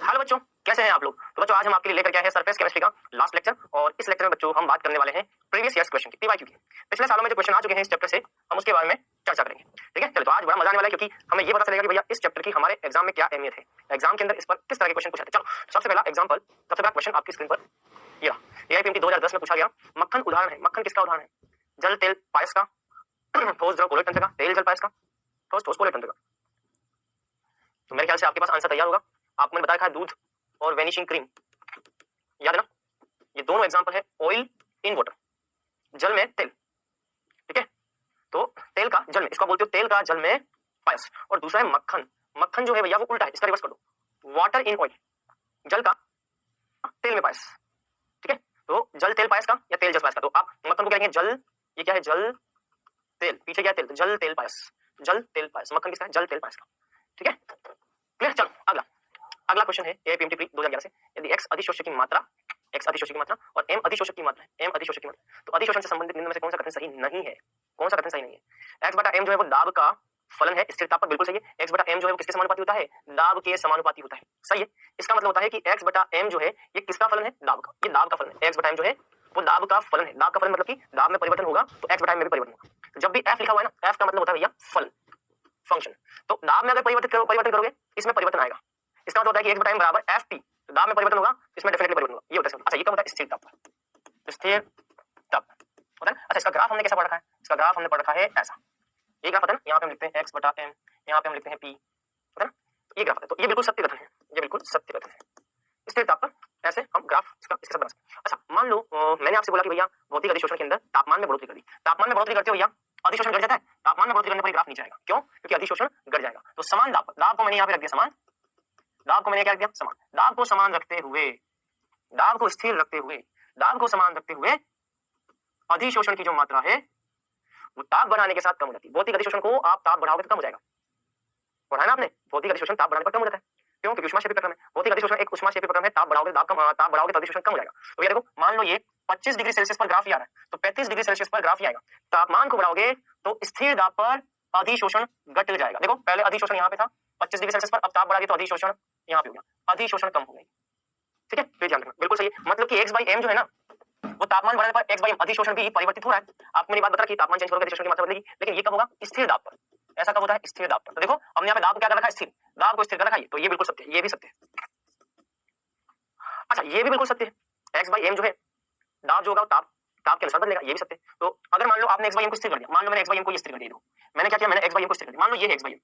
Hello बच्चों, कैसे हैं आप लोग। तो बच्चों आज हम आपके लिए लेकर के आए हैं सरफेस केमिस्ट्री का लास्ट लेक्चर और इस लेक्चर में बच्चों हम बात करने वाले हैं प्रीवियस ईयर्स क्वेश्चन की, पीवाईक्यू की। पिछले सालों में जो क्वेश्चन आ चुके हैं इस चैप्टर से हम उसके बारे में चर्चा करेंगे। ठीक है, चलो तो आज बड़ा मजा आने वाला है क्योंकि हमें ये पता चलेगा कि भैया इस चैप्टर की हमारे एग्जाम में क्या अहमियत है, एग्जाम के अंदर इस पर किस तरह के क्वेश्चन पूछे जाते हैं। चलो सबसे पहला एग्जाम्पल, सबसे पहला क्वेश्चन आपकी स्क्रीन पर ये रहा। एआईपीएमटी 2010 में पूछा गया मक्खन उदाहरण है। मक्खन किसका उदाहरण है? जल तेल पायस का, ठोस द्रव कोलेट तंत्र का, तेल जल पायस का, ठोस ठोस कोलेट तंत्र का। तो मेरे ख्याल से आपके पास आंसर तैयार होगा। आपको मैंने बताया था दूध और वेनिशिंग क्रीम, याद है ना। ये दोनों एग्जांपल है ऑयल इन वाटर, जल में तेल। ठीक है, तो तेल का जल में, इसको बोलते हो तेल का जल में पायस। और दूसरा है मक्खन। मक्खन जो है भैया वो उल्टा है, इसका रिवर्स कर दो, वाटर इन ऑयल, जल का तेल में पायस। ठीक है, तो जल तेल पायस का या तेल जल पायस का। तो आप मक्खन को क्या कहेंगे? जल, ये क्या है? जल तेल, पीछे क्या है? तेल, तो जल तेल पायस, जल तेल पायस। मक्खन किसका है? जल तेल पायस का। ठीक है, क्लियर। चलो अगला, अगला क्वेश्चन है एआईपीएमटी प्री 2011 से। यदि x अधिशोषक की मात्रा, x अधिशोषक की मात्रा और m अधिशोषक की मात्रा है, m अधिशोषक की मात्रा, तो अधिशोषण से संबंधित निम्न में से कौन सा कथन सही नहीं है? कौन सा कथन सही नहीं है? x बटा m जो है वो दाब का फलन है, स्थिरता पर बिल्कुल सही है। x बटा m जो है वो किसके समानुपाती होता है? दाब के समानुपाती होता है, सही है। इसका मतलब होता है कि x बटा m जो है ये किसका फलन है? दाब का, ये दाब का फलन है। x बटा m जो है वो दाब का फलन है। दाब का फलन मतलब कि दाब में परिवर्तन होगा तो x बटा m में भी परिवर्तन होगा। तो जब भी f लिखा हुआ है ना, f का मतलब होता है भैया फलन, फंक्शन। तो दाब में अगर परिवर्तन करोगे इसमें परिवर्तन आएगा। इसका मतलब होता है कि x बटा m बराबर ft, तो दाब में परिवर्तन होगा इसमें डेफिनेटली परिवर्तन होगा, ये होता है। अच्छा ये क्या होता है? स्थिर ताप, स्थिर ताप होता है। अच्छा इसका ग्राफ हमने कैसा पढ़ रखा है? इसका ग्राफ हमने पढ़ रखा है ऐसा, ये ग्राफ होता है ना, यहाँ पे हम लिखते हैं x बटा m, यहाँ पे हम लिखते हैं p, होता है ना, ये ग्राफ है। तो ये बिल्कुल सत्य कथन है, ये बिल्कुल सत्य कथन है। स्थिर ताप पर ऐसे हम ग्राफ इसका इसके साथ बना सकते हैं। अच्छा मान लो मैंने आपसे बोला कि भैया भौतिक अधिशोषण के अंदर तापमान में बढ़ोतरी कर दी, तापमान में बढ़ोतरी करते हो भैया अधिशोषण घट जाता है। तापमान में बढ़ोतरी करने पर ग्राफ नीचे आएगा, क्यों? क्योंकि अधिशोषण घट जाएगा। तो समान दाब, दाब को मैंने यहाँ पे रख दिया समान, दाब को मैंने क्या रख दिया? समान। दाब को समान रखते हुए, दाब को स्थिर रखते हुए, दाब को समान रखते हुए अधिशोषण की जो मात्रा है वो ताप बढ़ाने के साथ कम हो जाती है। भौतिक अधिशोषण को आप ताप बढ़ाओगे तो कम हो जाएगा, पढ़ा है ना आपने। भौतिक अधिशोषण ताप बढ़ाने पर कम हो जाता है, क्यों? क्योंकि ऊष्माक्षेपी प्रक्रम है। भौतिक अधिशोषण एक ऊष्माक्षेपी प्रक्रम है, ताप बढ़ाओगे ताप बढ़ाओगे तो अधिशोषण कम हो जाएगा। तो ये देखो मान लो ये 25 डिग्री सेल्सियस पर ग्राफ आ रहा है, तो 35 डिग्री सेल्सियस पर ग्राफ आएगा। तापमान को बढ़ाओगे तो स्थिर दाब पर अधिशोषण घट जाएगा। देखो पहले अधिशोषण यहाँ पे था 25 डिग्री सेल्सियस पर, अब ताप बढ़ा तो अधिशोषण यहाँ पे हो गया, अधिशोषण कम हो गई। ठीक है, तो ध्यान रखना, बिल्कुल सही। मतलब कि x बाई m जो है ना वो तापमान बढ़ने पर x बाई m अधिशोषण भी परिवर्तित हो रहा है। आपको मेरी बात बता कि तापमान चेंज होगा अधिशोषण की मात्रा बदलेगी, लेकिन ये कब होगा? स्थिर दाब पर। ऐसा कब होता है? स्थिर दाब पर। तो देखो हमने यहाँ पे दाब को क्या कर रखा है? स्थिर, दाब को स्थिर कर रखा है, तो ये बिल्कुल सत्य है, ये भी सत्य है। अच्छा ये भी बिल्कुल सत्य है, x बाई m जो है दाब जो होगा ताप, ताप के अनुसार बदलेगा, ये भी सत्य है। तो अगर मान लो आपने x बाई m को स्थिर कर दिया, मान लो मैंने x बाई m को ये स्थिर कर दिया, मैंने क्या किया? मैंने x बाई m को स्थिर कर दिया, मान लो ये है x बाई m,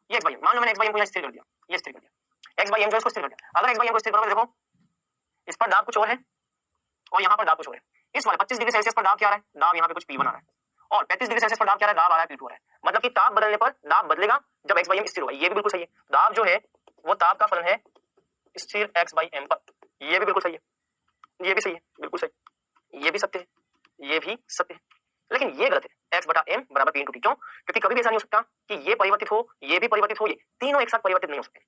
ये x बाई m, मान लो मैंने x बाई m को यहाँ स्थिर कर दिया, ये स्थिर कर दिया, x बाई m जो इसको स्थिर कर दिया। अगर x बाई m को स्थिर करोगे, देखो इस पर दाब कुछ और है और यहाँ पर दाब कुछ और है। इस वाले 25 डिग्री सेल्सियस पर दाब क्या आ रहा है? दाब यहाँ पे कुछ P1 आ रहा है, और 35 डिग्री सेल्सियस पर दाब क्या आ रहा है? दाब आ रहा है P2 आ रहा है। मतलब कि ताप बदलने पर दाब बदलेगा जब x बाई m स्थिर होगा, ये भी बिल्कुल सही है। दाब जो है वो ताप का फलन है स्थिर x बाई m पर, ये भी बिल्कुल सही है, ये भी सही है, बिल्कुल सही, ये भी सत्य है, ये भी सत्य है। लेकिन ये गलत है, x बटा m बराबर P into T। क्यों? क्योंकि कभी भी ऐसा नहीं हो सकता कि ये परिवर्तित हो, ये भी परिवर्तित हो, ये तीनों एक साथ परिवर्तित नहीं हो सकते,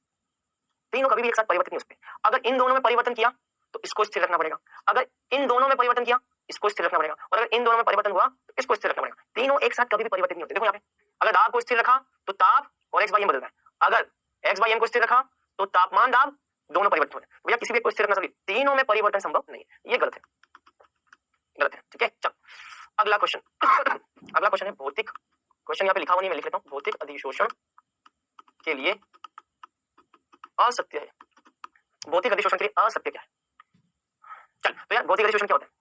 तीनों कभी भी एक साथ परिवर्तित नहीं हो सकते। अगर इन दोनों में परिवर्तन किया तो इसको स्थिर रखना पड़ेगा, अगर इन दोनों में परिवर्तन किया इसको स्थिर रखना पड़ेगा, और अगर इन दोनों में परिवर्तन हुआ तो इसको स्थिर रखना पड़ेगा। तीनों एक साथ कभी भी परिवर्तित नहीं होते। देखो यहाँ पे अगर दाब को स्थिर रखा तो ताप और x बाई m बदल रहा है, अगर x बाई m को स्थिर रखा तो तापमान दाब दोनों परिवर्तित हो रहे हैं। भैया किसी भी को स्थिर रखना सभी, तीनों में परिवर्तन संभव नहीं है, ये गलत है, गलत है। ठीक है, चल अगला क्वेश्चन अगला क्वेश्चन है भौतिक, क्वेश्चन यहाँ पे लिखा हुआ नहीं, मैं लिख लेता हूँ। भौतिक अधिशोषण के लिए असत्य है, भौतिक अधिशोषण के लिए असत्य क्या है? चल तो यार भौतिक अधिशोषण क्या होता है?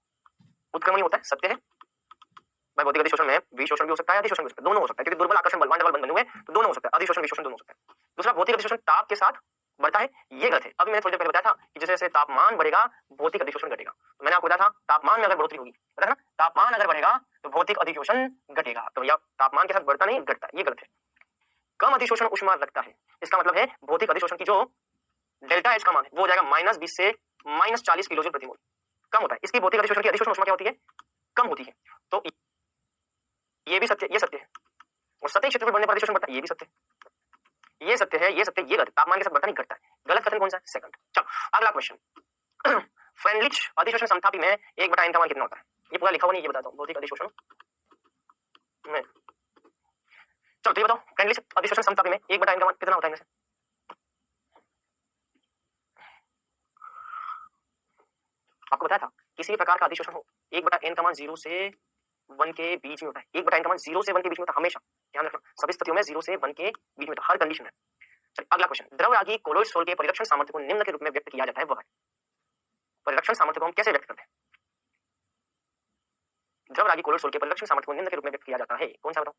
उत्क्रमणीय होता है, सत्य है भाई। भौतिक अधिशोषण में विशोषण भी हो सकता है, अधिशोषण भी हो सकता है, दोनों हो सकता है, क्योंकि दुर्बल आकर्षण बल डबल बने हुए तो दोनों हो सकता है, अधिशोषण विशोषण दोनों हो सकता है। दूसरा भौतिक अधिशोषण ताप के साथ बढ़ता है, ये गलत है। अभी मैंने थोड़ी देर पहले बताया था कि जैसे जैसे तापमान बढ़ेगा भौतिक अधिशोषण घटेगा। तो मैंने आपको बताया था तापमान में अगर बढ़ोतरी होगी, बताया ना, तापमान अगर बढ़ेगा तो भौतिक अधिशोषण घटेगा। तो भैया तापमान के साथ बढ़ता नहीं, घटता है, ये गलत है। कम अधिशोषण ऊष्मा रखता है, इसका मतलब है भौतिक अधिशोषण की जो डेल्टा एच का मान है वो हो जाएगा -20 से -40 किलोजूल प्रति मोल, कम होता है। इसकी भौतिक अधिशोषण की अधिशोषण ऊष्मा क्या होती है? कम होती है। तो ये भी सत्य, ये सत्य है। और सतही क्षेत्र पर बढ़ने पर अधिशोषण बढ़ता है, ये भी सत्य है, ये सत्य है, ये सत्य, ये गलत। तापमान के साथ बढ़ता नहीं, घटता है। गलत कथन कौन सा है? सेकंड। चलो अगला क्वेश्चन फ्रेंडलिच अधिशोषण समतापी में 1/n का मान कितना होता है? ये पूरा लिखा हुआ नहीं, ये बताता हूँ। भौतिक अधिशोषण में, चलो तो ये बताओ फ्रेंडलिच अधिशोषण समतापी में 1/n का मान कितना होता है? इनमें से आपको बताया था किसी भी प्रकार का अधिशोषण हो 1/n का मान 0 से 1 के बीच में होता है। 1/n का मान 0 से 1 के बीच में होता है हमेशा, ध्यान रखना सभी स्थितियों में 0 से 1 के बीच में होता है, हर कंडीशन में। चलिए अगला क्वेश्चन, द्रव रागी कोलोइड सोल के परिरक्षण सामर्थ्य को निम्न के रूप में व्यक्त किया जाता है, वह है। परिरक्षण सामर्थ्य को हम कैसे व्यक्त करते हैं? द्रव रागी कोलोइड सोल के परिरक्षण सामर्थ्य को निम्न के रूप में व्यक्त किया जाता है, कौन सा बताओ?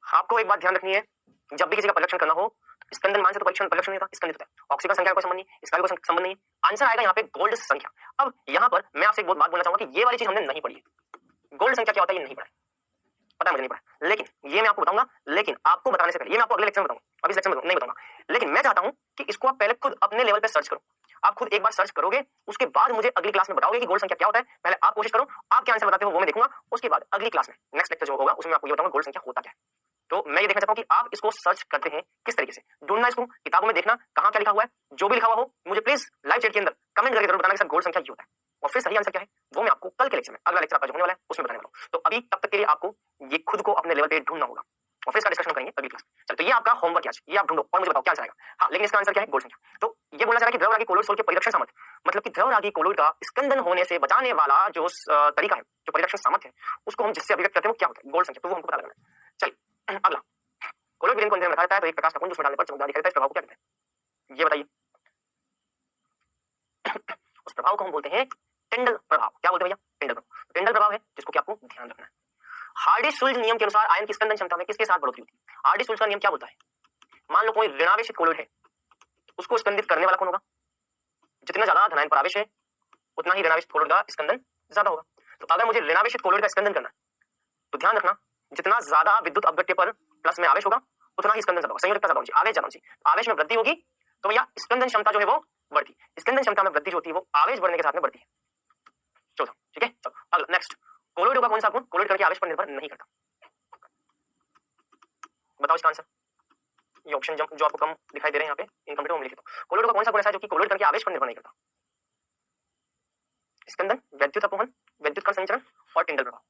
आपको एक बात ध्यान रखनी है, जब भी किसी का परिरक्षण करना हो स्कंदन मान से तो परिरक्षण नहीं होता, स्कंदित होता है। ऑक्सीजन संख्या का संबंध नहीं, इसका भी कोई संबंध नहीं। आंसर आएगा यहाँ पे गोल्ड संख्या। अब यहाँ पर मैं आपसे एक बात बोलना चाहूंगा कि ये वाली चीज हमने नहीं पढ़ी है। गोल्ड संख्या क्या होता है ये नहीं पढ़ा है, पता है मुझे नहीं पढ़ा, लेकिन ये मैं आपको बताऊंगा। लेकिन आपको बताने से पहले ये मैं आपको अगले लेक्चर में बताऊंगा, अभी लेक्चर में नहीं बताऊंगा। लेकिन मैं चाहता हूं कि इसको आप पहले खुद अपने लेवल पे सर्च करो। आप खुद एक बार सर्च करोगे, उसके बाद मुझे अगली क्लास में बताओगे कि गोल्ड संख्या क्या होता है। पहले आप कोशिश करो, आप क्या आंसर बताते हो वो मैं देखूंगा, उसके बाद अगली क्लास में नेक्स्ट लेक्चर जो होगा उसमें आपको ये बताऊंगा गोल्ड संख्या होता क्या है। तो मैं ये देखना चाहता हूँ कि आप इसको सर्च करते हैं किस तरीके से, ढूंढना इसको किताबों में, देखना कहाँ क्या लिखा हुआ है। जो भी लिखा हुआ हो मुझे प्लीज लाइव चैट के अंदर कमेंट करके जरूर बताना कि सर गोल्ड संख्या ये होता है, और फिर सही आंसर क्या है वो मैं आपको कल के लेक्चर में, अगला लेक्चर आपका जो होने वाला है उसमें बताने वाला हूँ। तो अभी तब तक के लिए आपको ये खुद को अपने लेवल पे ढूंढना होगा और फिर इसका डिस्कशन करेंगे अगली क्लास। चलो तो ये आपका होमवर्क आज, ये आप ढूंढो और मुझे बताओ क्या आंसर आएगा। हाँ लेकिन इसका आंसर क्या है? गोल्ड संख्या। तो ये बोलना चाह रहा है कि द्रव रागी कोलोइड सोल के परिरक्षण सामर्थ्य, मतलब कि द्रव रागी कोलोइड का स्कंदन होने से बचाने वाला जो तरीका है, जो परिरक्षण सामर्थ्य है, उसको हम जिससे अभिव्यक्त करते हैं वो क्या होता है? गोल्ड संख्या। तो वो हमको पता लगाना है। चलिए अगला, कोलोइड विलयन को अंधेरे में रखा जाता है तो एक प्रकाश का पुंज उसमें डालने पर चमकदार दिखाई देता है, इस प्रभाव को क्या कहते हैं? ये बताइए। उस प्रभाव को हम बोलते हैं टिंडल प्रभाव। क्या बोलते हैं भैया? टिंडल प्रभाव। टिंडल प्रभाव है जिसको कि आपको ध्यान रखना है। हार्डी-सुल्ज नियम के अनुसार आयन की स्कंदन क्षमता में किसके साथ बढ़ोतरी होती है? हार्डी-सुल्ज का नियम क्या बोलता है? मान लो कोई ऋणावेशित कोलोइड है, उसको स्कंदित करने वाला कौन होगा? जितना ज्यादा धनायन परावेश है उतना ही ऋणावेशित कोलोइड का स्कंदन ज्यादा होगा। तो अगर मुझे ऋणावेशित कोलोइड का स्कंदन करना है तो ध्यान रखना जितना ज्यादा विद्युत अपघट्य पर प्लस में आवेश होगा उतना ही स्कंदन ज्यादा होगा, संयोजकता ज्यादा होगी, आवेश ज्यादा होगी। आवेश में वृद्धि होगी तो भैया स्कंदन क्षमता जो है वो बढ़ती है। स्कंदन क्षमता में वृद्धि जो होती है वो आवेश बढ़ने के साथ में बढ़ती है। चौथा, ठीक है। चलो अगला नेक्स्ट, कोलोइड का कौन सा गुण कोलोइड कण के आवेश पर निर्भर नहीं करता? बताओ इसका आंसर। ये ऑप्शन जो आपको कम दिखाई दे रहे हैं यहाँ पे इनकम्प्लीट में लिखे तो कोलोइड का कौन सा गुण ऐसा है जो कि कोलोइड कण के आवेश पर निर्भर नहीं करता? स्कंदन, वैद्युत अपवहन, वैद्युत कण संचरण और टिंडल प्रभाव।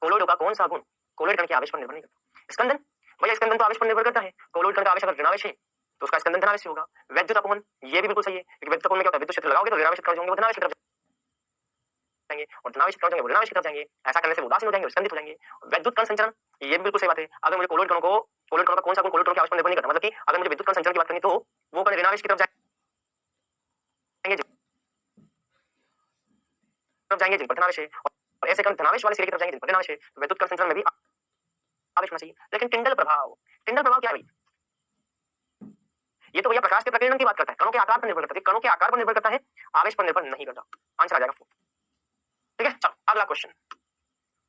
कोलोइड का कौन सा गुण कोलोइड कण के आवेश पर निर्भर नहीं करता? स्कंदन, भैया स्कंदन तो आवेश पर निर्भर करता है। कोलोइड कण का आवेश अगर ऋणावेश है तो उसका स्कंदन धनावेश होगा। वैद्युत अपवहन ये भी बिल्कुल सही है, क्योंकि वैद्युत अपवहन में क्या होता है, विद्युत क्षेत्र लगाओगे तो ऋणावेश कण होंगे वो धनावेश की तरफ जाएंगे, और धनावेश कण होंगे वो ऋणावेश की तरफ जाएंगे। ऐसा करने से उदासीन हो जाएंगे, स्कंदित हो जाएंगे। वैद्युत कण संचरण ये भी बिल्कुल सही बात है। अगर मुझे कोलोइड कण का कौन सा गुण कोलोइड कण के आवेश पर निर्भर नहीं करता, मतलब कि अगर मुझे विद्युत कण संचरण की बात करनी तो वो कण ऋणावेश की तरफ जाएंगे जिन पर धनावेश है, और ऐसे कण धनावेश वाले सिरे की तरफ जाएंगे जिन पर ऋणावेश है। तो वैद्युत कण संचरण में भी आवेश होना चाहिए। लेकिन टिंडल प्रभाव क्या है? ये तो भैया प्रकाश के प्रकीर्णन की बात करता है, कणों के आकार पर निर्भर करता है, कणों के आकार पर निर्भर करता है, आवेश पर निर्भर नहीं करता। आंसर आ जाएगा 4। ठीक है। चलो अगला क्वेश्चन,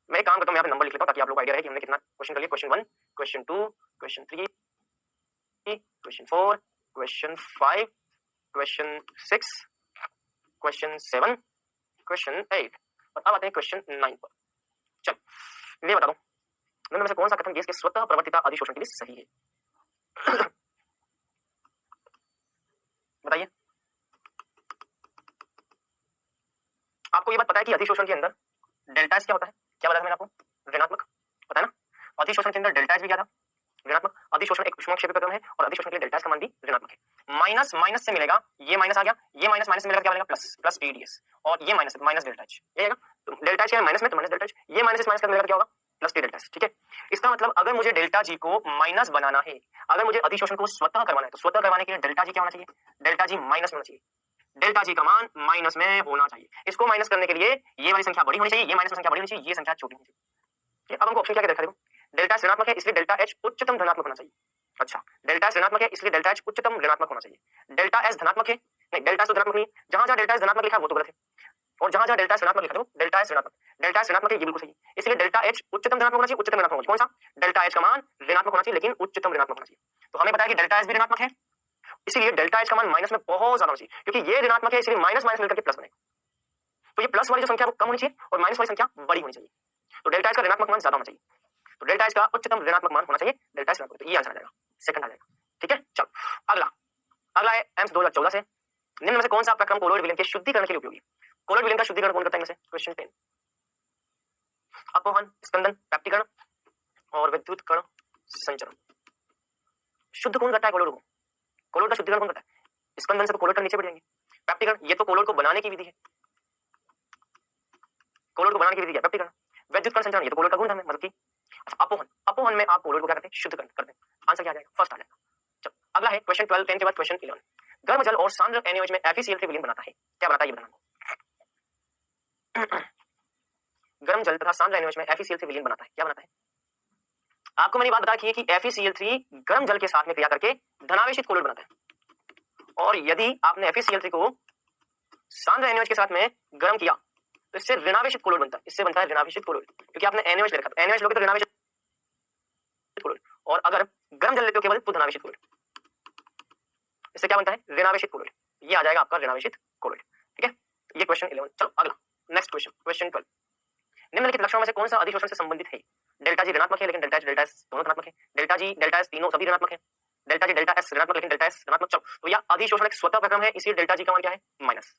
मैं एक काम करता हूं यहाँ पे नंबर लिख लेता हूं ताकि आप लोग आइडिया रहे कि हमने कितना क्वेश्चन कर लिया। Question 1, question 2, question 3, question 4, question 5, question 6, question 7, question 8 और अब आते हैं क्वेश्चन 9 पर। चलो ये बता दो निम्न में से कौन सा कथन गैस के स्वतः प्रवर्तिता अधिशोषण के लिए सही है? बताइए। आपको ये बात पता है कि अधिशोषण के अंदर डेल्टा एस क्या होता है? क्या बताया मैंने आपको? ऋणात्मक, पता है ना? अधिशोषण के अंदर डेल्टा एस भी क्या था? ऋणात्मक। अधिशोषण एक ऊष्माक्षेपी प्रक्रम है और अधिशोषण के लिए डेल्टा एस का मान भी ऋणात्मक है। माइनस माइनस से मिलेगा, ये माइनस आ गया, ये माइनस माइनस से मिलेगा क्या बनेगा? प्लस, प्लस टीडीएस, और ये माइनस माइनस डेल्टा एच, ये आएगा। तो डेल्टा एच माइनस में तो माइनस डेल्टा एच, ये माइनस माइनस का मिलेगा क्या होगा? Plus T delta H. ठीक है। इसका मतलब अगर मुझे डेल्टा जी को माइनस बनाना है, अगर मुझे अधिशोषण को स्वतः करवाना है, तो स्वतः करवाने के लिए डेल्टा जी क्या होना चाहिए? डेल्टा जी माइनस में होना चाहिए। डेल्टा जी का मान माइनस में होना चाहिए। इसको माइनस करने के लिए ये वाली संख्या बड़ी होनी चाहिए, ये माइनस में संख्या बड़ी होनी चाहिए, ये संख्या छोटी होनी चाहिए। अब हमको ऑप्शन क्या देखा? देखो, डेल्टा एस ऋणात्मक है इसलिए डेल्टा एच उच्चतम धनात्मक होना चाहिए। अच्छा, डेल्टा एस ऋणात्मक है इसलिए डेल्टा एच उच्चतम ऋणात्मक होना चाहिए। डेल्टा एस धनात्मक है, नहीं डेल्टा एस तो धनात्मक नहीं, जहां जहां डेल्टा एस धनात्मक लिखा है वो तो गलत है, और जहां जहां डेल्टा एस ऋणात्मक लिखा है डेल्टा एस ऋणात्मक, डेल्टा एस ऋणात्मक है ये बिल्कुल सही है। इसलिए डेल्टा एच उच्चतम धनात्मक होना चाहिए, उच्चतम ऋणात्मक होना चाहिए। कौन सा? डेल्टा एच का मान ऋणात्मक होना चाहिए लेकिन उच्चतम ऋणात्मक होना चाहिए। तो हमें पता है कि डेल्टा एस भी ऋणात्मक है, इसलिए डेल्टा एच का मान माइनस में बहुत ज्यादा होना चाहिए, क्योंकि ये ऋणात्मक है इसलिए माइनस माइनस मिलकर के प्लस बनेगा। तो ये प्लस वाली जो संख्या वो कम होनी चाहिए और माइनस वाली संख्या बड़ी होनी चाहिए। तो डेल्टा एच का ऋणात्मक मान ज्यादा होना चाहिए, तो डेल्टा एच का उच्चतम ऋणात्मक मान होना चाहिए डेल्टा एच ऋणात्मक। तो ये आंसर आ जाएगा, सेकंड आ जाएगा। ठीक है। चलो अगला है एम्स 2014 से, निम्न में से कौन सा प्रक्रम कोलोइड विलयन के शुद्धिकरण के लिए उपयोगी? कोलोइड विलयन का शुद्धिकरण कौन करता है इनमें से? क्वेश्चन 10, अपवहन, स्कंदन, व्याप्तिकरण और विद्युत कण संचरण। शुद्ध कौन करता है कोलोइड को? कोलोइड का शुद्धिकरण कौन करता है? स्कंदन से तो कोलोइड कण नीचे बढ़ जाएंगे, पेप्टिकरण ये तो कोलोइड को बनाने की विधि है, कोलोइड को बनाने की विधि है पेप्टिकरण। वैद्युत कण संचरण ये तो कोलोइड का गुण है, मतलब कि अच्छा अपोहन, अपोहन में आप कोलोइड को क्या करते हैं, शुद्ध करते हैं। आंसर क्या आ जाएगा, फर्स्ट आ जाएगा। चलो अगला है क्वेश्चन 12, 10 के बाद क्वेश्चन 11। गर्म जल और सांद्र NaOH में FeCl3 विलीन बनाता है, क्या बनाता है ये बताना। गर्म जल तथा सांद्र NaOH में FeCl3 विलीन बनाता है, क्या बनाता है। आपको मैंने बात बताई कि FeCl3 गर्म जल के साथ में क्रिया करके धनावेशित कोलोइड बनाता है, और यदि आपने FeCl3 को सांद्र NaOH के साथ में गर्म किया तो इससे ऋणावेशित कोलोइड बनता है, इससे बनता है ऋणावेशित कोलोइड, क्योंकि आपने NaOH ले रखा था, NaOH लोगे तो ऋणावेशित कोलोइड, और अगर गर्म जल लेते हो केवल तो धनावेशित कोलोइड, इससे क्या बनता है, ऋणावेशित कोलोइड। ये आ जाएगा आपका ऋणावेशित कोलोइड, ठीक है। ये क्वेश्चन 11। चलो अगला नेक्स्ट क्वेश्चन, क्वेश्चन 12। निम्नलिखित लक्षणों में से कौन सा अधिशोषण से संबंधित है। डेल्टा जी ऋणात्मक है लेकिन डेल्टा एस दोनों धनात्मक है, डेल्टा जी डेल्टा एस तीनों सभी ऋणात्मक है, डेल्टा जी डेल्टा एस ऋणात्मक लेकिन डेल्टा एस धनात्मक। चलो तो यह अधिशोषण एक स्वतः प्रक्रम है, इसलिए डेल्टा जी का मान क्या है, माइनस,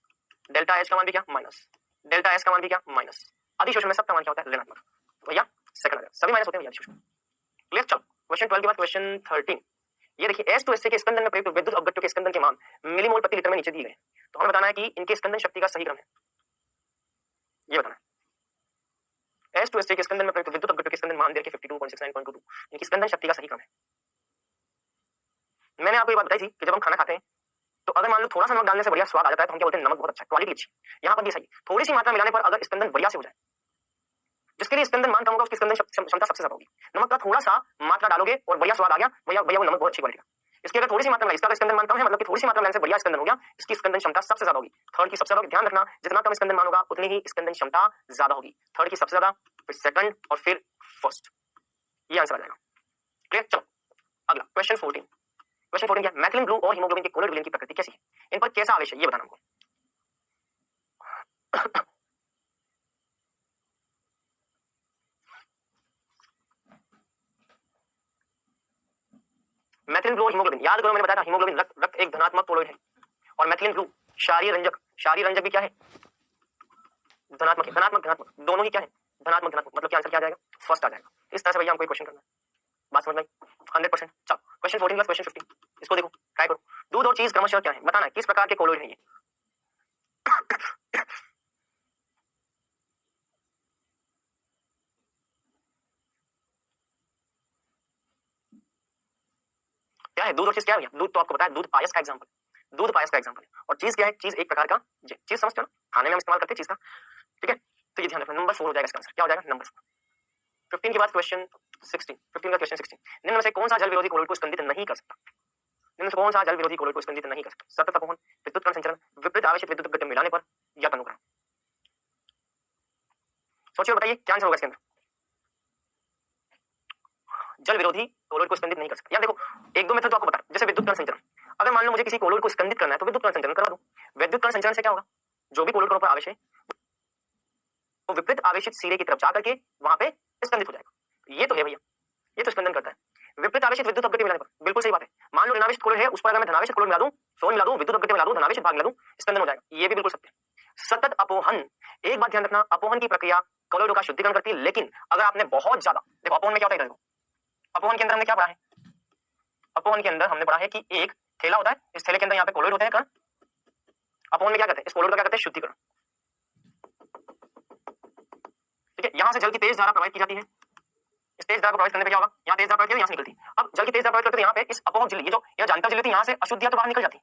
डेल्टा एच का मान भी क्या, माइनस, डेल्टा एस का मान भी क्या, माइनस। अधिशोषण में सबका मान क्या होता है, ऋणात्मक, तो यह सेकंड आ जाएगा, सभी माइनस होते हैं अधिशोषण। क्लियर। चलो क्वेश्चन 12 के बाद क्वेश्चन 13। ये देखिए H2SC के स्कंदन में प्रयुक्त विद्युत अपघट्टों के स्कंदन के मान मिलीमोल प्रति लीटर में नीचे दिए गए, तो हमें बताना है कि इनके स्कंदन शक्ति का सही क्रम है, ये बताना है। H2SC के स्कंदन में प्रयुक्त विद्युत अपघट्टों के स्कंदन मान दिए 52.69.22, इनकी स्कंदन शक्ति का सही क्रम है। मैंने आपको ये बात बताई थी कि जब हम खाना खाते हैं तो अगर मान लो थोड़ा सा नमक डालने से बढ़िया स्वाद आ जाता है तो हम क्या बोलते हैं, नमक बहुत अच्छा, क्वालिटी अच्छी। यहाँ पर भी सही, थोड़ी सी मात्रा मिलाने पर अगर स्कंदन बढ़िया से हो जाए, जिसके लिए स्कंदन मान कम होगा उसकी स्कंदन क्षमता सबसे ज्यादा होगी। नमक का थोड़ा सा मात्रा डालोगे और बढ़िया स्वाद आ गया, भैया भैया वो नमक बहुत अच्छी क्वालिटी का। इसकी अगर थोड़ी सी मात्रा में, इसका स्कंदन मान कम है, मतलब कि थोड़ी सी मात्रा में से बढ़िया स्कंदन हो गया, इसकी स्कंदन क्षमता सबसे ज्यादा होगी, थर्ड की सबसे ज्यादा। ध्यान रखना जितना कम स्कंदन मान होगा उतनी ही स्कंदन क्षमता ज्यादा होगी, थर्ड की सबसे ज्यादा, फिर सेकंड और फिर फर्स्ट, ये आंसर आ जाएगा। क्लियर। चलो अगला क्वेश्चन 14। क्वेश्चन 14 क्या, मैथिलीन ब्लू और हीमोग्लोबिन के कोलोइड विलयन की प्रकृति कैसी है, इन पर कैसा आवेश है ये बताना हमको। मैथिलीन ब्लू और हीमोग्लोबिन, याद करो मैंने बताया था हीमोग्लोबिन रक्त एक धनात्मक कोलोइड है, और मैथिलीन ब्लू क्षारीय रंजक, क्षारीय रंजक भी क्या है, धनात्मक है, धनात्मक धनात्मक दोनों ही क्या है, धनात्मक धनात्मक, मतलब क्या आंसर क्या आ जाएगा, फर्स्ट आ जाएगा। इस तरह से भैया हमको क्वेश्चन करना है, बात समझ में 100%। चलो क्वेश्चन 14 प्लस क्वेश्चन 15, इसको देखो, ट्राई करो। दूध और चीज क्रमशः क्या है, बताना है किस प्रकार के कोलोइड है ये। क्या है दूध और चीज, क्या है भैया, दूध तो आपको पता है, दूध पायस का एग्जांपल, दूध पायस का एग्जांपल है, और चीज क्या है, चीज एक प्रकार का, चीज समझते हो ना, खाने में हम इस्तेमाल करते हैं चीज का, ठीक है। तो ये ध्यान रखना, नंबर 4 हो जाएगा इसका आंसर, क्या हो जाएगा, नंबर 4। 15 के बाद क्वेश्चन 16, 15 का क्वेश्चन 16। निम्न में से कौन सा जल विरोधी कोलोइड को स्कंदित नहीं कर सकता, निम्न से कौन सा जल विरोधी कोलोइड को स्कंदित नहीं कर सकता, सतत अपवहन, विद्युत कण संचरण, विपरीत आवेशित विद्युत अपघट्य मिलाने पर, या तनुकरण। सोचिए बताइए क्या आंसर होगा इसके अंदर। जल विरोधी कोलोइड को स्कंदित नहीं कर सकता, यार देखो एक दो मेथड तो आपको बता, जैसे विद्युत कण संचरण, अगर मान लो मुझे किसी कोलोइड को स्कंदित करना है तो विद्युत कण संचरण करवा दूं। विद्युत कण संचरण से क्या होगा, जो भी कोलोइड कणों पर आवेश है वो विपरीत आवेशित सिरे की तरफ जा करके वहां पे स्कंदित हो जाएगा। ये तो है भैया, ये तो स्कंदन करता है। विपरीत आवेशित विद्युत अपघट्य मिलाने पर, बिल्कुल सही बात है। मान लो ऋणावेशित कोलोइड है, उस पर अगर मैं धनावेशित कोलोइड मिला दूं, सोन मिला दूं, विद्युत अपघट्य मिला दूं, धनावेशित भाग मिला दूं, स्कंदन हो जाएगा, ये भी बिल्कुल सत्य है। सतत अपोहन, एक बात ध्यान रखना, अपोहन की प्रक्रिया कोलोइडों का शुद्धिकरण करती है, लेकिन अगर आपने बहुत ज्यादा, देखो अपोहन में क्या होता है, अपोहन के अंदर हमने क्या पढ़ा है, अपोहन के अंदर हमने पढ़ा है कि एक थैला होता है, इस थैले के अंदर यहाँ पे कोलोइड होते हैं कण, अपोहन में क्या करते हैं, इस कोलोइड का क्या करते हैं, शुद्धिकरण, ठीक है। यहाँ से जल की तेज धारा प्रवाहित की जाती है, इस तेज धारा को प्रवाहित करने पे क्या होगा, यहाँ तेज धारा प्रवाहित यहाँ से निकलती है। अब जल की तेज धारा प्रवाहित करते हैं यहाँ पे इस अपोहक झिल्ली, ये जो यहाँ जानता झिल्ली थी, यहाँ से अशुद्धियां तो बाहर निकल जाती,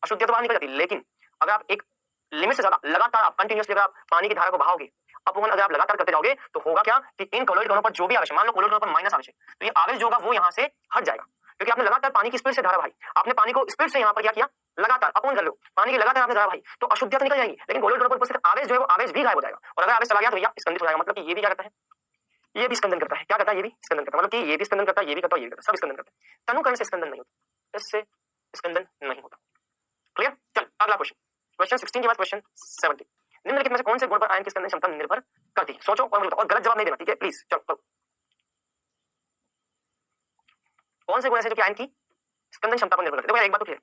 अशुद्धियां तो बाहर निकल जाती, लेकिन अगर आप एक लिमिट से ज्यादा लगातार आप कंटिन्यूअसली अगर आप पानी की धारा को बहाओगे, अपोहन अगर आप लगातार करते जाओगे तो होगा क्या कि इन कोलोइड कणों पर जो भी आवेश, मान लो कोलोइड कणों पर माइनस आवेश है, तो ये आवेश जो होगा वो यहाँ से हट जाएगा, क्योंकि आपने लगातार पानी की स्पीड से धारा भाई, आपने पानी को स्पीड से यहाँ पर क्या किया, लगातार अपोहन कर लो, पानी की लगातार आपने धारा भाई, तो अशुद्धियां तो निकल जाएंगी, लेकिन कोलोइड कणों पर उपस्थित आवेश जो है वो आवेश भी गायब हो जाएगा, और अगर आवेश चला गया तो यह स्कंदित हो जाएगा। मतलब कि ये भी क्या करता है, ये भी स्कंदन करता है, क्या करता है, ये भी स्कंदन करता है, मतलब कि ये भी स्कंदन करता है, ये भी करता है, ये भी करता है, सब स्कंदन करते हैं। तनुकरण से स्कंदन नहीं होता, इससे स्कंदन नहीं होता। क्लियर। चल अगला क्वेश्चन, क्वेश्चन 16 के बाद क्वेश्चन 17। निम्नलिखित में से कौन से गुण पर आयन की स्कंदन क्षमता निर्भर करती है, सोचो और बताओ, और गलत जवाब नहीं देना, ठीक है प्लीज। चलो कौन से गुण ऐसे जो कि आयन की स्कंदन क्षमता पर निर्भर करते हैं, देखो एक बात तो क्लियर,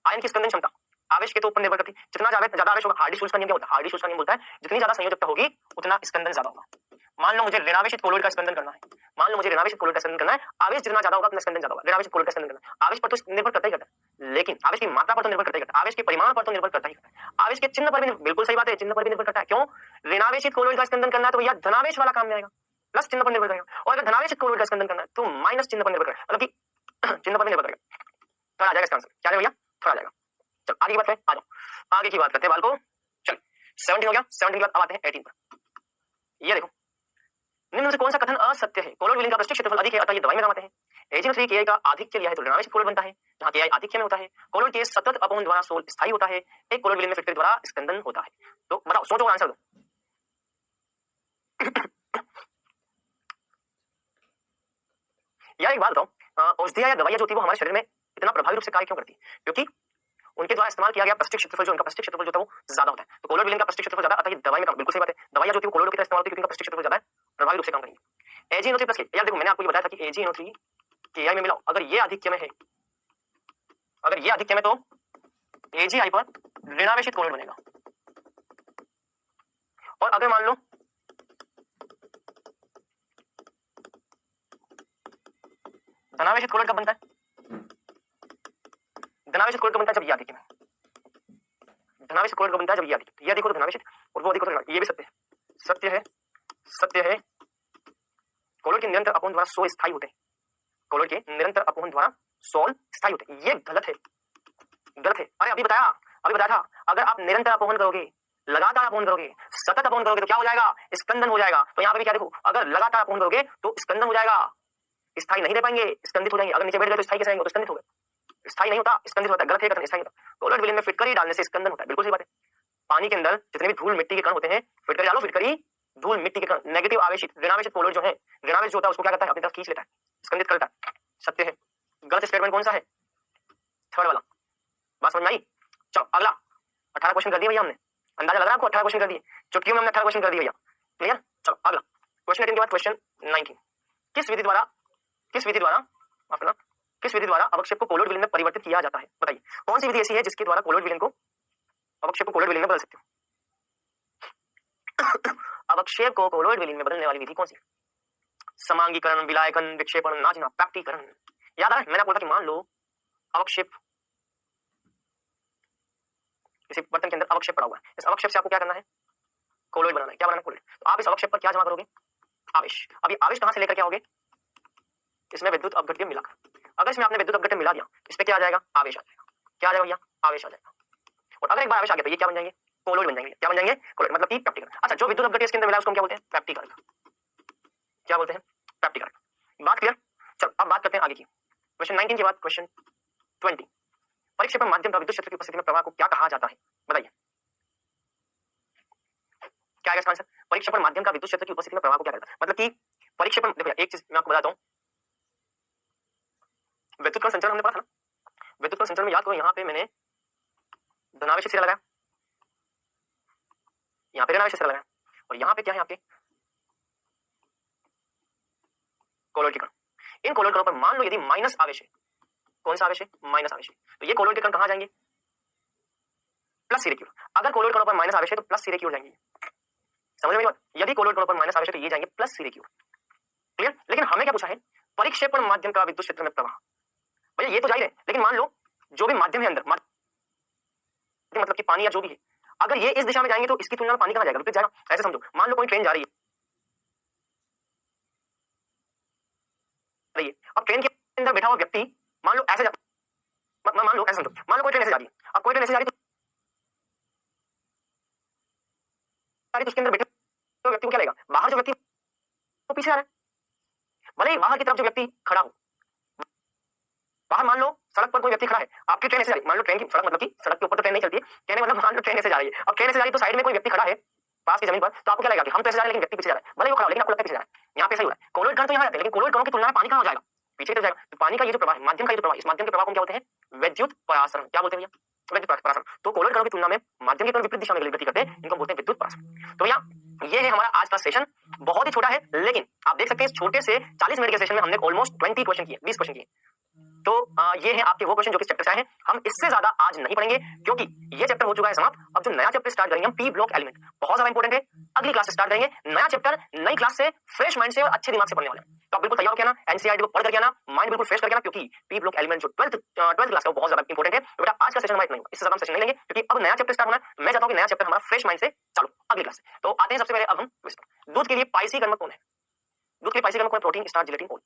आयन की स्कंदन क्षमता आवेश के तो ऊपर निर्भर करती है, जितना ज्यादा आवेश होगा, हार्डी-शुल्स का नियम क्या होता है, हार्डी-शुल्स का नियम बोलता है जितनी ज्यादा संयोजकता होगी उतना स्कंदन ज्यादा होगा। मान लो मुझे ऋणावेशित कोलोइड का स्कंदन करना है, मान लो मुझे ऋणावेशित कोलोइड का स्कंदन करना है, आवेश जितना ज्यादा होगा उतना स्कंदन ज्यादा होगा, ऋणावेशित कोलोइड का स्कंदन करना है, आवेश पर तो निर्भर करता ही करता है, लेकिन आवेश की मात्रा पर तो निर्भर करता ही करता है, आवेश के परिमाण पर तो निर्भर करता ही करता है, आवेश के चिन्ह पर भी बिल्कुल सही बात है, चिन्ह पर भी निर्भर करता है। क्यों? ऋणावेशित कोलोइड का स्कंदन करना है तो भैया धनावेश वाला काम में आएगा, प्लस चिन्ह पर निर्भर करेगा, और अगर धनावेशित कोलोइड का स्कंदन करना है तो माइनस चिन्ह पर निर्भर करेगा, मतलब कि चिन्ह पर भी निर्भर करेगा। थोड़ा आ जाएगा इसका आंसर, क्या भैया? थोड़ा आ जाएगा। चल आगे की बात है, आ जाओ आगे की बात करते हैं बाल को। चल 17 हो गया, 17 के बाद अब आते हैं 18 पर। ये देखो, निम्न में से कौन सा कथन असत्य है? कोलोइड विलीन का पृष्ठीय क्षेत्रफल अधिक है अतः ये दवाई में काम आते हैं। AgNO3 Ki का आधिक्य लिया है तो ऋणावेशित कोलोइड बनता है, जहां Ki आधिक्य में होता है। कोलोइड के सतत अपवहन द्वारा सोल स्थायी होता है, एक कोलोइड विलीन में फिटकरी द्वारा स्कंदन होता है। तो बताओ, सोचो और आंसर दो। यार एक बात बताओ, औषधियां या दवाइयां जो होती है वो हमारे शरीर में इतना प्रभावी रूप से कार्य क्यों करती है? क्योंकि उनके द्वारा इस्तेमाल किया गया पृष्ठीय क्षेत्रफल जो उनका पृष्ठीय क्षेत्रफल जो था वो ज्यादा होता है। तो कोलोइड विलीन का पृष्ठीय क्षेत्रफल ज्यादा, अतः ये दवाई में काम, बिल्कुल सही बात है। दवाइयां जो होती है वो कोलोइड की तरह इस्तेमाल होती है क्योंकि उनका पृष्ठीय क्षेत्रफल ज्यादा है, प्रभावी रूप से काम करेंगे। AgNO3 प्लस यार देखो, मैंने आपको ये बताया था कि AgNO3 Ki में मिलाओ, अगर ये आधिक्य में है, अगर ये आधिक्य में तो AgI पर ऋणावेशित कोलोइड बनेगा, और अगर मान लो धनावेशित कोलोइड कब बनता है? धनावेशित कोलोइड कब बनता है? जब ये आधिक्य में, धनावेशित कोलोइड कब बनता है? जब ये आधिक्य, ये देखो तो धनावेशित और वो अधिक हो तो ये भी सत्य है, सत्य है, सत्य है। कोलोइड के निरंतर अपवहन द्वारा सोल स्थायी होते हैं, कोलोइड के निरंतर अपवहन द्वारा सोल स्थायी होते हैं, ये गलत है, गलत है। अरे अभी बताया था, अगर आप निरंतर अपवहन करोगे, लगातार अपवहन करोगे, सतत अपवहन करोगे तो क्या हो जाएगा? स्कंदन हो जाएगा। तो यहाँ पे भी क्या देखो, अगर लगातार अपवहन करोगे तो स्कंदन हो जाएगा, स्थायी नहीं रह पाएंगे, स्कंदित हो जाएंगे। अगर नीचे बैठ गए तो स्थायी कैसे रहेंगे? तो स्कंदित हो गए, स्थायी नहीं होता, स्कंदित होता है, गलत है कथन, स्थायी होता। कोलोइड विलीन में फिटकरी डालने से स्कंदन होता है, बिल्कुल सही बात है। पानी के अंदर जितने भी धूल मिट्टी के कण होते हैं, फिटकरी डालो, फिटकरी धूल मिट्टी के कण, नेगेटिव आवेशित ऋणावेशित कोलोइड जो है, ऋणावेश जो होता है उसको क्या करता है? अपनी तरफ खींच लेता है, स्कंदित करता है, सत्य है। गलत स्टेटमेंट कौन सा है? थर्ड वाला। बात समझ में आई? चलो अगला 18 क्वेश्चन कर दिए भैया हमने, अंदाजा लग रहा है आपको? 18 क्वेश्चन कर दिए, चुटकियों में हमने 18 क्वेश्चन कर दिए भैया, क्लियर? चलो अगला क्वेश्चन 18 के बाद क्वेश्चन 19। किस विधि द्वारा अवक्षेप को कोलोइड विलीन में परिवर्तित किया जाता है? बताइए कौन सी विधि ऐसी है जिसके द्वारा कोलोइड विलीन को, अवक्षेप को कोलोइड विलीन में बदल सकते हो? अवक्षेप को कोलोइड विलीन में बदलने वाली विधि कौन सी? समांगीकरण, विलायकन, विक्षेपण, नाचना, पैक्टीकरण। याद आ रहा है? मैंने आपको बोला कि मान लो अवक्षेप, किसी बर्तन के अंदर अवक्षेप पड़ा हुआ है, इस अवक्षेप से आपको क्या करना है? कोलोइड बनाना है। क्या बनाना है? कोलोइड। तो आप इस अवक्षेप पर क्या जमा करोगे? आवेश। अब ये आवेश कहां से लेकर के आओगे? इसमें विद्युत अपघट्य मिलाकर। अगर इसमें आपने विद्युत अपघट्य मिला दिया, इस पे क्या आ जाएगा? आवेश आ जाएगा। क्या आ जाएगा भैया? आवेश आ जाएगा। और अगर एक बार आवेश आ गया तो ये क्या बन जाएंगे? कोलोइड बन जाएंगे। क्या बन जाएंगे? कोलोइड, मतलब कि पैक्टीकरण। अच्छा, जो विद्युत अपघट्य इसके अंदर मिला उसको हम क्या बोलते हैं? पैक्टीकरण। क्या बोलते हैं? पैक्टीकरण। बात क्लियर? चलो अब बात करते हैं आगे की। क्वेश्चन 19 के बाद क्वेश्चन 20। परिक्षेपण माध्यम का विद्युत क्षेत्र की उपस्थिति में प्रवाह को क्या कहा जाता है? बताइए क्या है इसका आंसर? परिक्षेपण माध्यम का विद्युत क्षेत्र की उपस्थिति में प्रवाह को क्या कहता है? मतलब कि परिक्षेपण, देखो एक चीज मैं आपको बताता हूं, विद्युत कण संचरण हमने पढ़ा था ना, विद्युत कण संचरण में याद करो, यहाँ पे मैंने धनावेशित सिरा लगाया, यहाँ पे ऋणावेशित सिरा लगाया, और यहाँ पे क्या है आपके? कोलोइड के कण। इन कोलोइड कणों पर मान लो यदि माइनस आवेश है, कौन सा आवेश है? माइनस आवेश है, तो ये कोलोइड के कण कहां जाएंगे? प्लस सिरे की ओर। अगर कोलोइड कणों पर माइनस आवेश है तो प्लस सिरे की ओर जाएंगे। समझ में बात? यदि कोलोइड कणों पर माइनस आवेश है तो ये जाएंगे प्लस सिरे की ओर। क्लियर? लेकिन हमें क्या पूछा है? परिक्षेपण माध्यम का विद्युत क्षेत्र में प्रवाह। भैया ये तो जाहिर है, लेकिन मान लो जो भी माध्यम है अंदर, मतलब कि पानी या जो भी है, अगर ये इस दिशा में जाएंगे तो इसकी तुलना में पानी कहां जाएगा? विपरीत जाएगा। ऐसे समझो, मान लो कोई ट्रेन जा रही है, अब ट्रेन के अंदर बैठा हुआ व्यक्ति मान लो ऐसे मान लो ऐसे समझो, मान लो कोई ट्रेन ऐसे जा रही है, अब कोई ट्रेन ऐसे जा रही है तो उसके अंदर बैठे हुए व्यक्ति को क्या लगेगा? बाहर जो व्यक्ति वो पीछे आ रहा है, भले ही बाहर की तरफ जो व्यक्ति खड़ा हो, बाहर मान लो सड़क पर कोई व्यक्ति खड़ा है, आपकी ट्रेन ऐसे जा रही है, मान लो ट्रेन की सड़क, मतलब कि सड़क के ऊपर तो ट्रेन नहीं चलती है, कहने मतलब मान लो ट्रेन ऐसे जा रही है, अब ट्रेन ऐसे जा रही है तो साइड में कोई व्यक्ति खड़ा है पास की जमीन पर, तो आपको क्या लगेगा कि हम तो ऐसे जा रहे हैं लेकिन व्यक्ति पीछे जा रहा है, भले वो खड़ा हो लेकिन आपको लगता है पीछे जा रहा है। यहाँ पे सही हो रहा है, कोलोइड कण तो यहाँ जाते हैं, लेकिन कोलोइड कणों की तुलना में पानी कहाँ हो जाएगा? पीछे तो जाएगा। तो पानी का ये जो प्रवाह है, माध्यम का ये जो प्रवाह, इस माध्यम के प्रवाह को क्या होते हैं? विद्युत परासरण। क्या बोलते हैं भैया? विद्युत परासरण। तो कोलोइड कणों की तुलना में माध्यम के कण विपरीत दिशा में गति करते हैं, इनको बोलते हैं विद्युत परासरण। तो भैया ये है हमारा आज का सेशन, बहुत ही छोटा है, लेकिन आप देख सकते हैं इस छोटे से 40 मिनट के सेशन में हमने ऑलमोस्ट 20 क्वेश्चन किए, 20 क्वेश्चन किए। तो ये है आपके वो क्वेश्चन जो कि चैप्टर से आए हैं। हम इससे ज्यादा आज नहीं पढ़ेंगे क्योंकि ये चैप्टर हो चुका है समाप्त। अब जो नया चैप्टर स्टार्ट करेंगे हम, पी ब्लॉक एलिमेंट, बहुत ज्यादा इंपॉर्टेंट है, अगली क्लास से स्टार्ट करेंगे। नया चैप्टर नई क्लास से फ्रेश माइंड से और अच्छे दिमाग से पढ़ने वाले हैं। तो आप बिल्कुल तैयार हो क्या ना, एनसीईआरटी को पढ़ करके आना, माइंड बिल्कुल फ्रेश करके आना, क्योंकि पी ब्लॉक एलिमेंट जो 12th क्लास का वो बहुत ज्यादा इंपॉर्टेंट है। तो बेटा आज का सेशन हमारा इतना ही होगा, इससे ज्यादा हम सेशन नहीं लेंगे क्योंकि अब नया चैप्टर स्टार्ट होना है। मैं चाहता हूं कि नया चैप्टर हमारा फ्रेश माइंड से चालू अगली क्लास से। तो आते हैं सबसे पहले अब हम दूध के लिए पाइसी कर्मक कौन है? दूध के लिए पाइसी कर्मक कौन है? प्रोटीन, स्टार्च, जिलेटिन, ओल।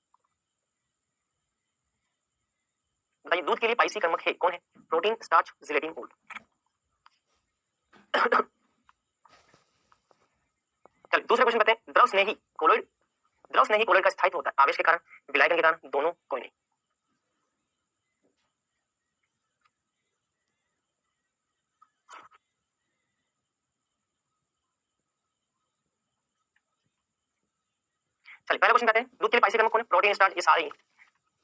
बताइए दूध के लिए पाइसी कर्मक है कौन है? प्रोटीन, स्टार्च, जिलेटिन, ओल। चलिए दूसरे क्वेश्चन करते हैं। द्रव स्नेही कोलोइड, द्रव स्नेही कोलोइड का स्थायित्व होता है आवेश के कारण, विलायकन के कारण, दोनों, कोई नहीं। चलिए पहले क्वेश्चन करते हैं। दूध के लिए पाइसी कर्मक कौन है? प्रोटीन, स्टार्च, ये सारे ही।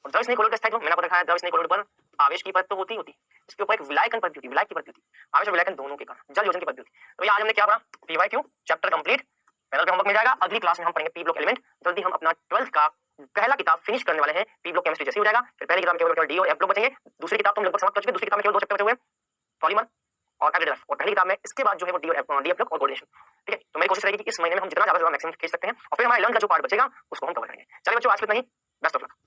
और द्रव स्नेही कोलोइड का स्थायित्व मैंने आपको दिखाया। द्रव स्नेही कोलोइड पर आवेश की परत तो होती होती, इसके ऊपर एक विलायकन परत होती, विलायक की परत होती, आवेश और विलायकन दोनों के कारण जल योजन की परत होती। तो ये आज हमने क्या पढ़ा? पीवाईक्यू चैप्टर कंप्लीट, पैनल पे होमवर्क मिल जाएगा। अगली क्लास में हम पढ़ेंगे पी ब्लॉक एलिमेंट। जल्दी हम अपना 12th का पहला किताब फिनिश करने वाले हैं। पी ब्लॉक केमिस्ट्री जैसे हो जाएगा, फिर पहली किताब में केवल डी और एफ ब्लॉक बचेंगे। दूसरी किताब तो हम लगभग समाप्त कर चुके हैं। दूसरी किताब में केवल 2 चैप्टर बचे हुए हैं, पॉलीमर और एवरेज। और पहली किताब में इसके बाद जो है वो डी और एफ ब्लॉक और कोऑर्डिनेशन। ठीक है, तो मेरी कोशिश रहेगी कि इस महीने में हम जितना ज्यादा से ज्यादा मैक्सिमम खींच सकते हैं और फिर हमारा लर्न का जो पार्ट बचेगा उसको हम कवर करेंगे। चलिए बच्चों आज के इतना ही। Best of luck.